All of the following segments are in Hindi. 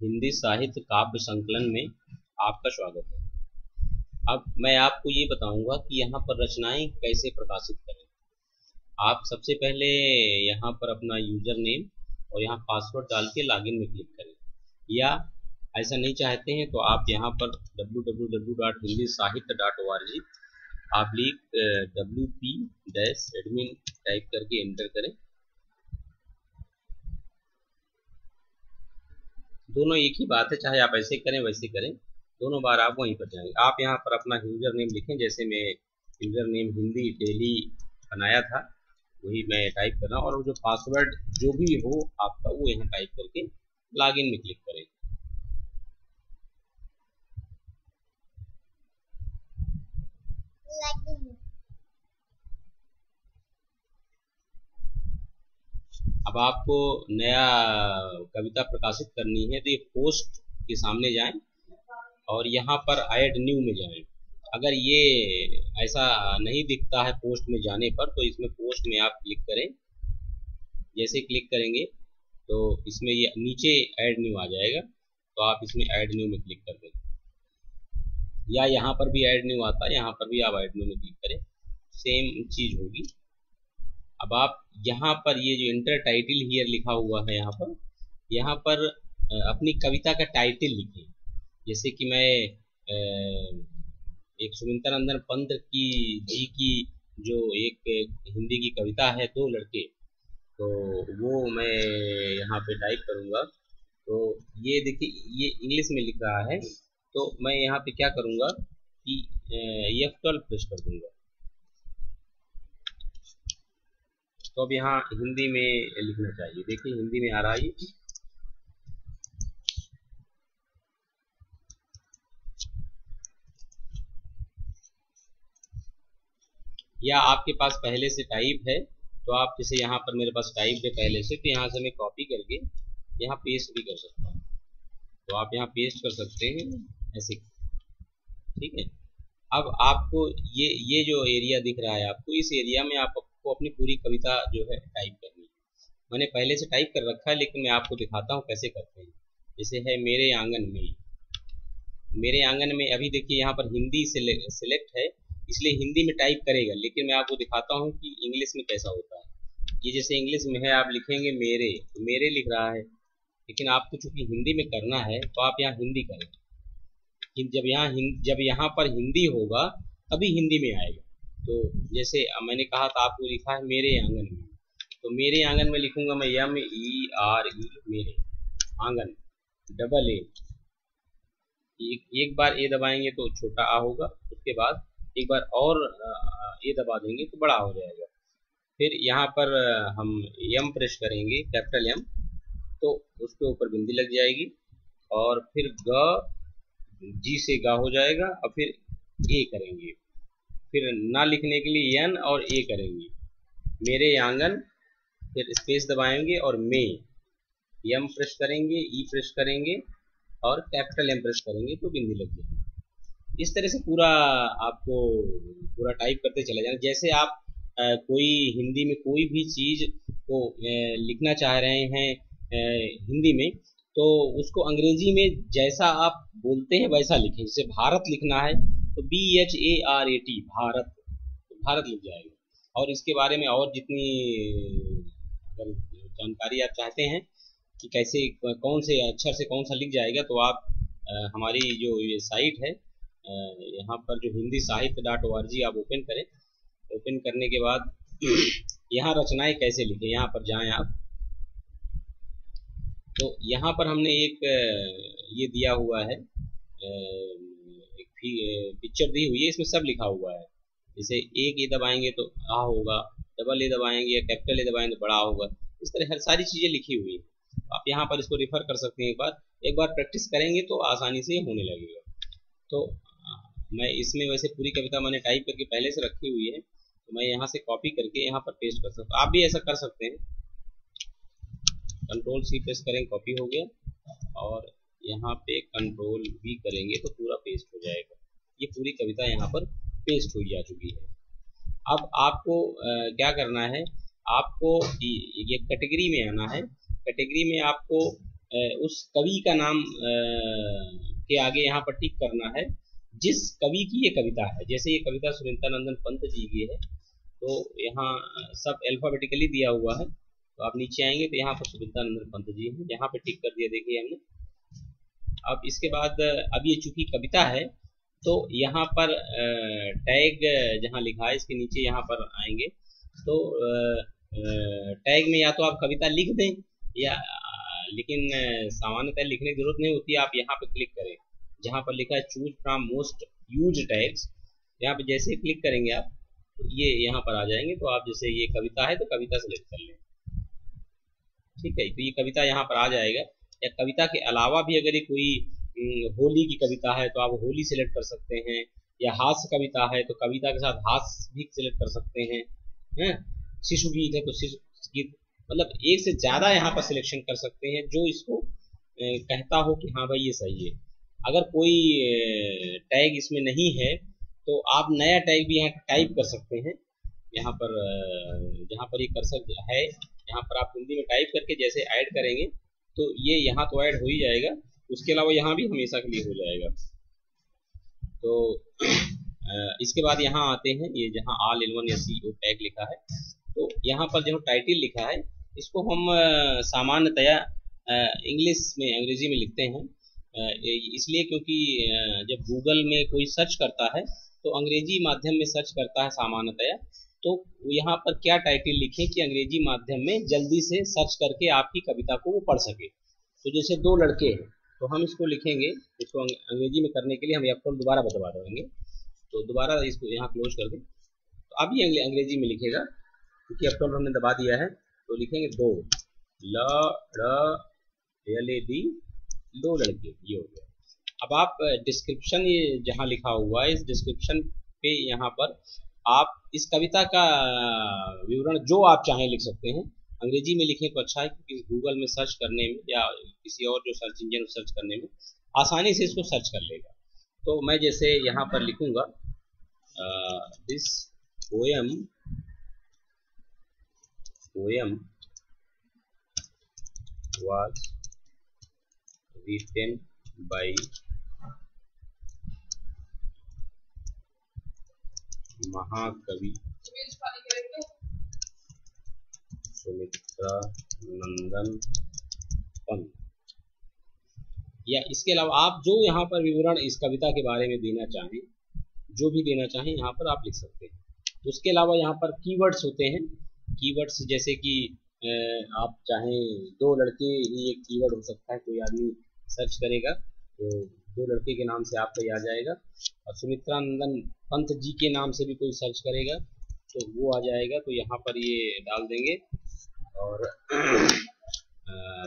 हिंदी साहित्य काव्य संकलन में आपका स्वागत है। अब मैं आपको ये बताऊंगा कि यहाँ पर रचनाएं कैसे प्रकाशित करें। आप सबसे पहले यहाँ पर अपना यूजर नेम और यहाँ पासवर्ड डाल के लॉगिन में क्लिक करें, या ऐसा नहीं चाहते हैं तो आप यहाँ पर www.hindisahitya.org WP-admin टाइप करके एंटर करें। दोनों एक ही बात है, चाहे आप ऐसे करें वैसे करें, दोनों बार आप वहीं पर जाएंगे। आप यहाँ पर अपना यूजर नेम लिखें, जैसे मैं यूजर नेम हिंदी डेली बनाया था वही मैं टाइप कर रहा हूँ, और जो पासवर्ड जो भी हो आपका वो यहाँ टाइप करके लॉगिन में क्लिक करें। अब आपको नया कविता प्रकाशित करनी है तो ये पोस्ट के सामने जाएं और यहाँ पर ऐड न्यू में जाएं। अगर ये ऐसा नहीं दिखता है पोस्ट में जाने पर तो इसमें पोस्ट में आप क्लिक करें। जैसे क्लिक करेंगे तो इसमें ये नीचे ऐड न्यू आ जाएगा, तो आप इसमें ऐड न्यू में क्लिक कर दें, या यहाँ पर भी ऐड न्यू आता है, यहाँ पर भी आप ऐड न्यू में क्लिक करें, सेम चीज़ होगी। अब आप यहाँ पर ये जो इंटर टाइटल हियर लिखा हुआ है यहाँ पर अपनी कविता का टाइटल लिखें। जैसे कि मैं एक सुमित्रानंदन पंत जी की जो एक हिंदी की कविता है दो लड़के, तो वो मैं यहाँ पे टाइप करूँगा। तो ये देखिए ये इंग्लिश में लिख रहा है, तो मैं यहाँ पे क्या करूँगा कि F12 प्रेस कर दूँगा। तो अब यहाँ हिंदी में लिखना चाहिए, देखिए हिंदी में आ रहा है। या आपके पास पहले से टाइप है तो आप जैसे यहाँ पर मेरे पास टाइप है पहले से, तो यहाँ से मैं कॉपी करके यहाँ पेस्ट भी कर सकता हूँ। तो आप यहाँ पेस्ट कर सकते हैं ऐसे, ठीक है। अब आपको ये जो एरिया दिख रहा है आपको, इस एरिया में आपको अपनी पूरी कविता जो है टाइप करनी है। मैंने पहले से टाइप कर रखा है, लेकिन मैं आपको दिखाता हूँ कैसे करते हैं। जैसे है मेरे आंगन में अभी देखिए यहाँ पर हिंदी सिलेक्ट है, इसलिए हिंदी में टाइप करेगा, लेकिन मैं आपको दिखाता हूँ कि इंग्लिश में कैसा होता है। ये जैसे इंग्लिश में है आप लिखेंगे मेरे लिख रहा है, लेकिन आपको चूंकि हिंदी में करना है तो आप यहाँ हिंदी करें। जब यहाँ पर हिंदी होगा तभी हिंदी में आएगा। तो जैसे मैंने कहा था आपको लिखा है मेरे आंगन में, तो मेरे आंगन में लिखूंगा मैं MERE मेरे आंगन, डबल ए, एक बार ए दबाएंगे तो छोटा आ होगा, उसके बाद एक बार और ए दबा देंगे तो बड़ा हो जाएगा। फिर यहाँ पर हम एम प्रेस करेंगे, कैपिटल एम, तो उसके ऊपर बिंदी लग जाएगी, और फिर जी से गा हो जाएगा, और फिर ए करेंगे, फिर ना लिखने के लिए एन और ए करेंगे, मेरे आंगन, फिर स्पेस दबाएंगे और एम प्रेस करेंगे, ई प्रेस करेंगे और कैपिटल एम प्रेस करेंगे तो बिंदी लग जाएगी। इस तरह से आपको पूरा टाइप करते चले जाना। जैसे आप कोई हिंदी में कोई भी चीज़ को लिखना चाह रहे हैं हिंदी में, तो उसको अंग्रेजी में जैसा आप बोलते हैं वैसा लिखें। जैसे भारत लिखना है तो BHARAT भारत, तो भारत लिख जाएगा। और इसके बारे में और जितनी अगर जानकारी आप चाहते हैं कि कैसे कौन से अक्षर से कौन सा लिख जाएगा, तो आप हमारी जो ये साइट है यहाँ पर जो HindiSahitya.org आप ओपन करें। ओपन करने के बाद यहाँ रचनाएं कैसे लिखें, यहाँ पर जाएं आप, तो यहाँ पर हमने एक ये दिया हुआ है, एक पिक्चर दी हुई है, इसमें सब लिखा हुआ है। जैसे एक ए दबाएंगे तो आ होगा, डबल ए दबाएंगे या कैपिटल ए दबाएंगे तो बड़ा होगा। इस तरह हर सारी चीज़ें लिखी हुई है। आप यहाँ पर इसको रिफर कर सकते हैं। एक बार प्रैक्टिस करेंगे तो आसानी से होने लगेगा। तो मैं इसमें वैसे पूरी कविता मैंने टाइप करके पहले से रखी हुई है, तो मैं यहाँ से कॉपी करके यहाँ पर पेस्ट कर सकता हूँ। आप भी ऐसा कर सकते हैं। Ctrl+C प्रेस करें, कॉपी हो गया, और यहाँ पे Ctrl+V करेंगे तो पूरा पेस्ट हो जाएगा। ये पूरी कविता यहाँ पर पेस्ट हो जा चुकी है। अब आपको क्या करना है, आपको ये कैटेगरी में आना है। कैटेगरी में आपको उस कवि का नाम के आगे यहाँ पर टिक करना है जिस कवि की ये कविता है। जैसे ये कविता सुमित्रानंदन पंत जी की है, तो यहाँ सब अल्फाबेटिकली दिया हुआ है। तो आप नीचे आएंगे तो यहाँ पर सुमित्रानंदन पंत जी हैं, यहाँ पे टिक कर दिया, देखिए हमने। अब इसके बाद अब ये चूंकि कविता है तो यहाँ पर टैग जहाँ लिखा है इसके नीचे यहाँ पर आएंगे तो टैग में या तो आप कविता लिख दें या लेकिन सामान्यतः लिखने की जरूरत नहीं होती। आप यहाँ पे क्लिक करें जहाँ पर लिखा है choose from most use tags, यहाँ पे जैसे क्लिक करेंगे आप तो ये यहाँ पर आ जाएंगे। तो आप जैसे ये कविता है तो कविता सेलेक्ट कर लें, ठीक है। तो ये कविता यहाँ पर आ जाएगा। या कविता के अलावा भी अगर ये कोई होली की कविता है तो आप होली सिलेक्ट कर सकते हैं, या हास्य कविता है तो कविता के साथ हास्य भी सिलेक्ट कर सकते हैं, शिशु गीत है तो शिशु गीत, मतलब एक से ज़्यादा यहाँ पर सिलेक्शन कर सकते हैं जो इसको कहता हो कि हाँ भाई ये सही है। अगर कोई टैग इसमें नहीं है तो आप नया टैग भी यहाँ टाइप कर सकते हैं। यहाँ पर जहाँ पर ये कर्सर है यहाँ पर आप हिंदी में टाइप करके जैसे ऐड करेंगे तो ये यहाँ तो ऐड हो ही जाएगा, उसके अलावा यहाँ भी हमेशा के लिए हो जाएगा। तो इसके बाद यहाँ आते हैं, ये जहाँ all in one SEO tag लिखा है तो यहाँ पर जो टाइटल लिखा है इसको हम सामान्यतया इंग्लिश में अंग्रेजी में लिखते हैं, इसलिए क्योंकि जब गूगल में कोई सर्च करता है तो अंग्रेजी माध्यम में सर्च करता है सामान्यतया, तो यहाँ पर क्या टाइटल लिखें कि अंग्रेजी माध्यम में जल्दी से सर्च करके आपकी कविता को वो पढ़ सके। तो जैसे दो लड़के हैं तो हम इसको लिखेंगे, इसको अंग्रेजी में करने के लिए हम F12 दोबारा बता देंगे। तो दोबारा इसको यहाँ क्लोज कर दें तो अब ये अंग्रेजी में लिखेगा क्योंकि F12 हमने दबा दिया है। तो लिखेंगे दो LAD दो लड़के, ये हो गया। अब आप डिस्क्रिप्शन ये जहाँ लिखा हुआ है इस डिस्क्रिप्शन पे यहाँ पर आप इस कविता का विवरण जो आप चाहें लिख सकते हैं। अंग्रेजी में लिखें तो अच्छा है क्योंकि गूगल में सर्च करने में या किसी और जो सर्च इंजन में सर्च करने में आसानी से इसको सर्च कर लेगा। तो मैं जैसे यहाँ पर लिखूंगा this poem was written by महाकवि सुमित्रानंदन पंत, या इसके अलावा आप जो यहाँ पर विवरण इस कविता के बारे में देना चाहें, जो भी देना चाहें यहाँ पर आप लिख सकते हैं। उसके अलावा यहाँ पर कीवर्ड्स होते हैं, कीवर्ड्स जैसे कि आप चाहें दो लड़के ही एक कीवर्ड हो सकता है, कोई आदमी सर्च करेगा तो दो लड़के के नाम से आपका आ जाएगा, और सुमित्रानंदन पंत जी के नाम से भी कोई सर्च करेगा तो वो आ जाएगा। तो यहाँ पर ये डाल देंगे, और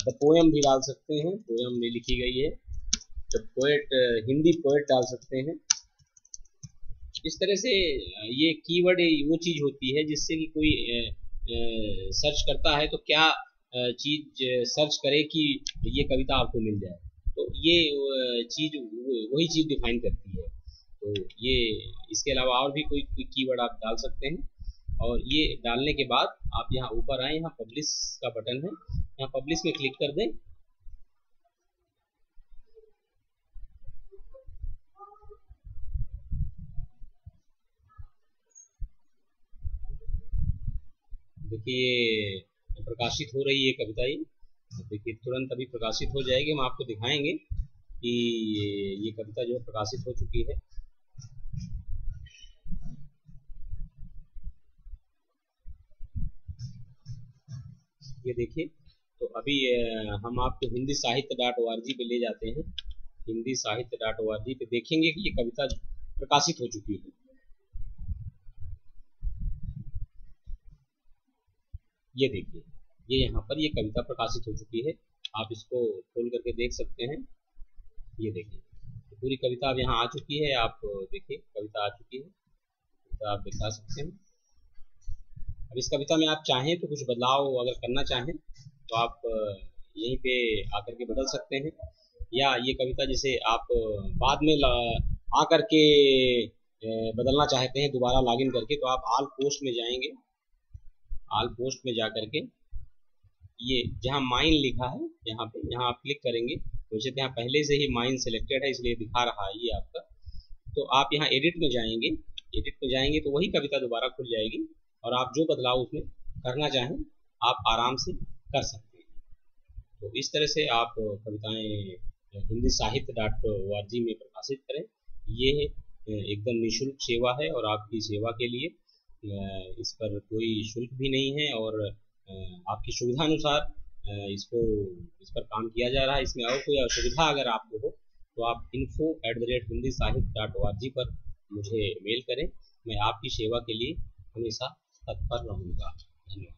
द पोएम भी डाल सकते हैं, पोएम में लिखी गई है। द पोएट हिंदी पोएट डाल सकते हैं। इस तरह से ये कीवर्ड वो चीज़ होती है जिससे कि कोई सर्च करता है तो क्या चीज़ सर्च करे कि ये कविता आपको मिल जाए, तो ये चीज़ वही चीज़ डिफाइन करती है। तो ये इसके अलावा और भी कोई कीवर्ड आप डाल सकते हैं, और ये डालने के बाद आप यहाँ ऊपर आए, यहाँ पब्लिश का बटन है, यहाँ पब्लिश में क्लिक कर दें। देखिए प्रकाशित हो रही है कविता, ये देखिए तुरंत अभी प्रकाशित हो जाएगी। हम आपको दिखाएंगे कि ये कविता जो है प्रकाशित हो चुकी है। ये देखिए, तो अभी हम आपको hindisahiत्य.org पे ले जाते हैं। hindisahiत्य.org पे देखेंगे कि ये कविता प्रकाशित हो चुकी है। ये देखिए, ये यहाँ पर ये कविता प्रकाशित हो चुकी है। आप इसको खोल करके देख सकते हैं। ये देखिए, तो पूरी कविता अब यहाँ आ चुकी है। आप देखिए कविता आ चुकी है, कविता आप दिखा सकते हैं। अब इस कविता में आप चाहें तो कुछ बदलाव अगर करना चाहें तो आप यहीं पे आकर के बदल सकते हैं, या ये कविता जैसे आप बाद में आकर के बदलना चाहते हैं दोबारा लॉगिन करके, तो आप ऑल पोस्ट में जाएंगे। ऑल पोस्ट में जा करके ये जहाँ माइन लिखा है यहाँ आप क्लिक करेंगे। वैसे तो यहाँ पहले से ही माइन सेलेक्टेड है इसलिए दिखा रहा है ये आपका। तो आप यहाँ एडिट में जाएंगे, एडिट में जाएंगे तो वही कविता दोबारा खुल जाएगी और आप जो बदलाव उसमें करना चाहें आप आराम से कर सकते हैं। तो इस तरह से आप कविताएं हिंदी साहित्य.org में प्रकाशित करें। ये एकदम निःशुल्क सेवा है और आपकी सेवा के लिए इस पर कोई शुल्क भी नहीं है और आपकी सुविधा अनुसार इस पर काम किया जा रहा है। इसमें और कोई असुविधा अगर आपको हो तो आप info@hindisahiत्य.org पर मुझे मेल करें। मैं आपकी सेवा के लिए हमेशा तत्पर रहूँगा। धन्यवाद।